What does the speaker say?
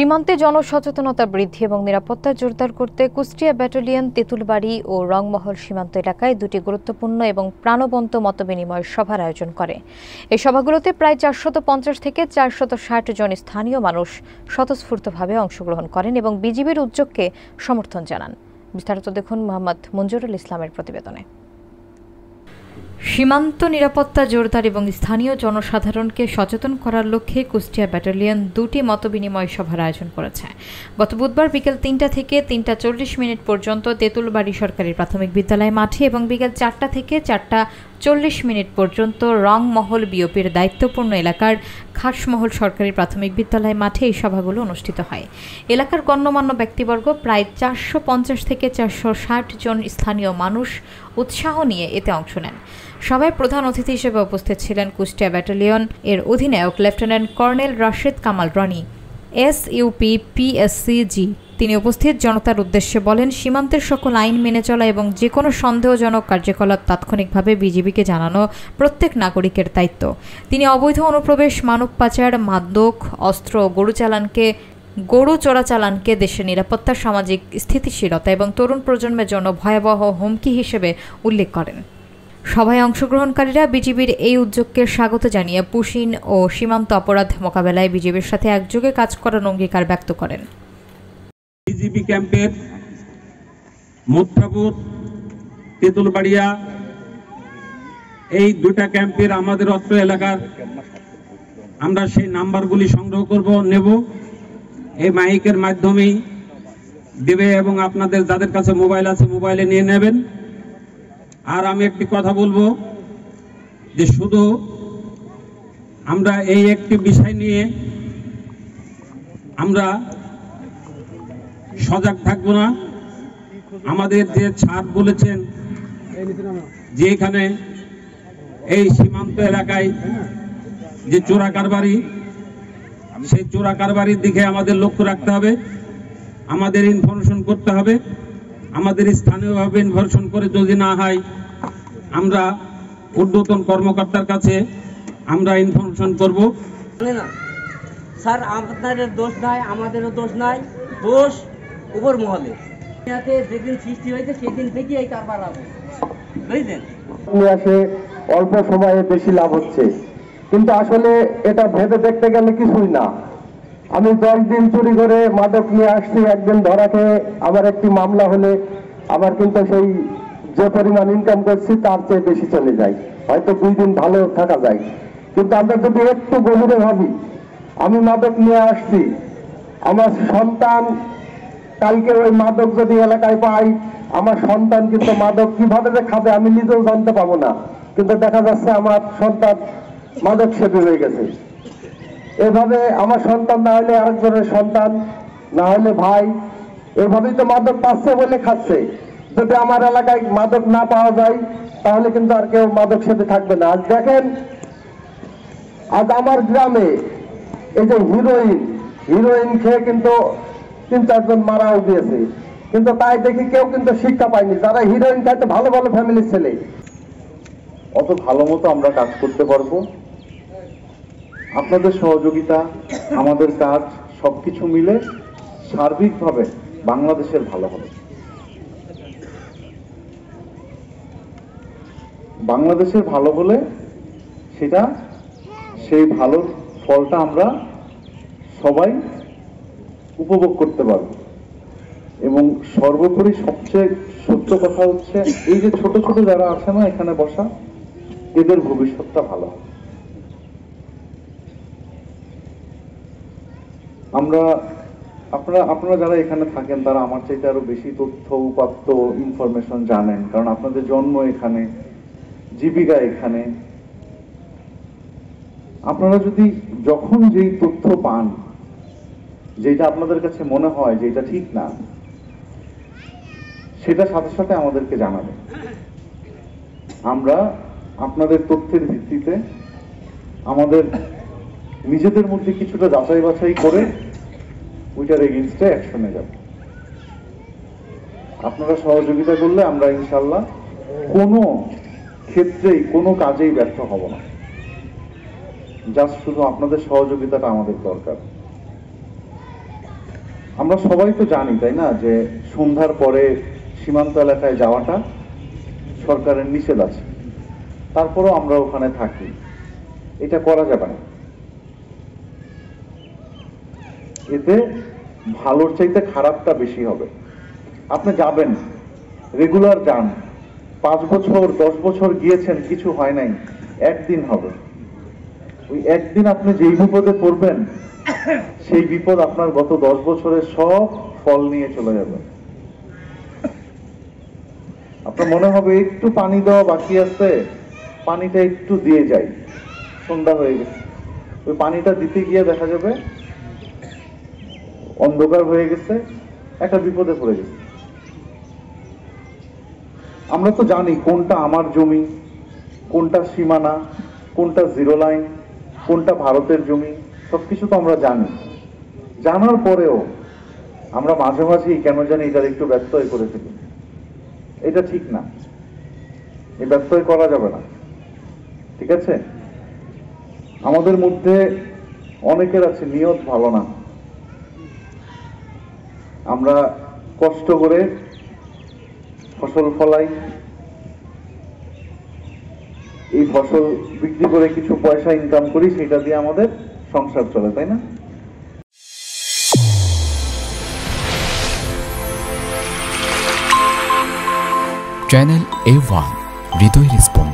সীমান্তে জনসচেতনতা বৃদ্ধি এবং নিরাপত্তা জোরদার করতে কুষ্টিয়া ব্যাটালিয়ন তেঁতুলবাড়ি ও রংমহল সীমান্ত এলাকায় দুটি গুরুত্বপূর্ণ এবং প্রাণবন্ত মতবিনিময় সভার আয়োজন করে। এই সভাগুলোতে প্রায় 450 থেকে 460 জন স্থানীয় মানুষ স্বতঃস্ফূর্তভাবে অংশগ্রহণ করেন এবং বিজিবির উদ্যোগকে সমর্থন জানান। বিস্তারিত দেখুন মোহাম্মদ মঞ্জুরুল ইসলামের প্রতিবেদনে। সীমান্ত নিরাপত্তা জোরদার এবং স্থানীয় জনসাধারণকে সচেতন করার লক্ষ্যে কুষ্টিয়া ব্যাটালিয়ন দুটি মতবিনিময় সভার আয়োজন করেছে। গত বুধবার বিকেল 3টা থেকে 3টা 40 মিনিট পর্যন্ত তেঁতুলবাড়ি সরকারি প্রাথমিক বিদ্যালয় মাঠে এবং বিকেল 4টা থেকে 4টা 40 মিনিট পর্যন্ত রংমহল বিওপির দায়িত্বপূর্ণ এলাকার খাসমহল সরকারি প্রাথমিক বিদ্যালয় মাঠে এই সভাগুলো অনুষ্ঠিত হয়। এলাকার গণ্যমান্য ব্যক্তিবর্গ প্রায় 450 থেকে 460 জন স্থানীয় মানুষ উৎসাহ নিয়ে এতে অংশ নেন। সভায় প্রধান অতিথি হিসেবে উপস্থিত ছিলেন কুষ্টিয়া ব্যাটালিয়ন এর অধিনায়ক lieutenant colonel Rashed Kamal Roni, SUP PSCG. তিনি উপস্থিত জনতার উদ্দেশ্যে বলেন, সীমান্তের সকল আইন মেনে চলা এবং যে কোনো সন্দেহজনক কার্যকলাপ তাৎক্ষণিকভাবে বিজিবিকে জানানো প্রত্যেক নাগরিকের দায়িত্ব। তিনি অবৈধ অনুপ্রবেশ, মানব পাচার, মাদক, অস্ত্র, গরু চোরাচালানকে দেশের নিরাপত্তা, সামাজিক স্থিতিশীলতা এবং তরুণ প্রজন্মের জন্য ভয়াবহ হুমকি হিসেবে উল্লেখ করেন। সভায় অংশগ্রহণকারীরা বিজিবির এই উদ্যোগকে স্বাগত জানিয়ে পুশিন ও সীমান্ত অপরাধ মোকাবেলায় বিজিবির সাথে একযোগে কাজ করার অঙ্গীকার ব্যক্ত করেন। বিজিবি ক্যাম্পের মুত্তাপুর, তেঁতুলবাড়িয়া এই দুটা ক্যাম্পের আমাদের অত্র এলাকার আমরা সেই নাম্বারগুলি সংগ্রহ নেব এই মাইকের মাধ্যমেই দেবে এবং আপনাদের যাদের কাছে মোবাইল আছে মোবাইলে নিয়ে নেবেন। আর আমি একটি কথা বলবো যে শুধু আমরা এই একটি বিষয় নিয়ে আমরা সজাগ থাকবো না। আমাদের যে ছাড় বলেছেন যে এখানে এই সীমান্ত এলাকায় যে চোরা কারবারি, সেই চোরা কারবারির দিকে আমাদের লক্ষ্য রাখতে হবে, আমাদের ইনফরমেশন করতে হবে, আমাদের স্থানীয়ভাবে ইনফরমেশন করে যদি না হয় আমরা ঊর্ধ্বতন কর্মকর্তার কাছে আমরা ইনফরমেশন করব। স্যার, আপনাদের দোষ নাই, আমাদেরও দোষ নাই, দোষ উপর মহলে। যেদিন সৃষ্টি হয়েছে সেদিন থেকে এই কারবার হবে, বুঝলেন? অল্প সময়ে বেশি লাভ হচ্ছে, কিন্তু আসলে এটা ভেবে দেখতে গেলে কিছুই না। আমি 10 দিন চুরি করে মাদক নিয়ে আসছি, একদিন ধরা খেয়ে আমার একটি মামলা হলে আমার কিন্তু সেই যে পরিমাণ ইনকাম করছি তার চেয়ে বেশি চলে যায়, হয়তো 2 দিন ভালো থাকা যায়। কিন্তু আমরা যদি একটু গভীরে ভাবি, আমি মাদক নিয়ে আসছি, আমার সন্তান কালকে ওই মাদক যদি এলাকায় পাই, আমার সন্তান কিন্তু মাদক কিভাবে যে খাবে আমি নিজেও জানতে পাবো না, কিন্তু দেখা যাচ্ছে আমার সন্তান মাদক সেবী হয়ে গেছে। এভাবে আমার সন্তান না হলে আরেকজনের সন্তান, না হলে ভাই, এভাবেই তো মাদক পাচ্ছে বলে খাচ্ছে। যদি আমার এলাকায় মাদক না পাওয়া যায় তাহলে কিন্তু আর কেউ মাদক সেবী থাকবে না। আজ দেখেন, আজ আমার গ্রামে এই যে হিরোইন খেয়ে কিন্তু 3-4 জন মারাও গিয়েছে, কিন্তু তাই দেখি কেউ কিন্তু শিক্ষা পায়নি। যারা হিরোইন খাইতে ভালো ভালো ফ্যামিলির ছেলে, অত ভালো মতো আমরা কাজ করতে পারবো। আপনাদের সহযোগিতা, আমাদের কাজ সবকিছু মিলে সার্বিকভাবে বাংলাদেশের ভালো হবে। বাংলাদেশের ভালো হলে সেই ভালোর ফলটা আমরা সবাই উপভোগ করতে পারবো। এবং সর্বোপরি সবচেয়ে সত্য কথা হচ্ছে, এই যে ছোট ছোট যারা আছে না এখানে বসা, এদের ভবিষ্যৎটা ভালো। আপনারা যারা এখানে থাকেন তারা আমার চাইতে আরো বেশি তথ্য, উপাত্ত, ইনফরমেশন জানেন, কারণ আপনাদের জন্ম এখানে, জীবিকা এখানে। আপনারা যদি যখন যেই তথ্য পান, যেটা আপনাদের কাছে মনে হয় যে এটা ঠিক না, সেটা সাথে সাথে আমাদেরকে জানাবেন। আমরা আপনাদের তথ্যের ভিত্তিতে আমাদের নিজেদের মধ্যে কিছুটা যাচাই বাছাই করে ওইটার এগেইনস্টে অ্যাকশনে যাব। আপনারা সহযোগিতা করলে আমরা ইনশাল্লাহ কোনো ক্ষেত্রেই কোনো কাজেই ব্যর্থ হব না। জাস্ট শুধু আপনাদের সহযোগিতাটা আমাদের দরকার। আমরা সবাই তো জানি, তাই না, যে সন্ধ্যার পরে সীমান্ত এলাকায় যাওয়াটা সরকারের নিষেধ আছে, তারপরেও আমরা ওখানে থাকি। এটা করা যাবে না। এতে ভালোর চাইতে খারাপটা বেশি হবে। আপনি যাবেন, রেগুলার যান, 5 বছর 10 বছর গিয়েছেন, কিছু হয় নাই, একদিন হবে। ওই একদিন আপনি যেই বিপদে পড়বেন, সেই বিপদ আপনার গত 10 বছরের সব ফল নিয়ে চলে যাবে। আপনার মনে হবে একটু পানি দেওয়া বাকি আছে, পানিটা একটু দিয়ে যাই, সন্ধ্যা হয়ে গেছে। ওই পানিটা দিতে গিয়ে দেখা যাবে অন্ধকার হয়ে গেছে, একটা বিপদে পড়ে গেছে। আমরা তো জানি কোনটা আমার জমি, কোনটা সীমানা, কোনটা জিরো লাইন, কোনটা ভারতের জমি, সবকিছু তো আমরা জানি। জানার পরেও আমরা মাঝে মাঝেই কেন জানি এটার একটু ব্যত্যয় করে ফেলি। এটা ঠিক না, এই ব্যত্যয় করা যাবে না। ঠিক আছে? আমাদের মধ্যে অনেকের আছে নিয়ত ভালো না। আমরা কষ্ট করে ফসল ফলাই, এই ফসল বিক্রি করে কিছু পয়সা ইনকাম করি, সেটা দিয়ে আমাদের সংসার চলে, তাই না? চ্যানেল A1 হৃদয় রেসপন্স।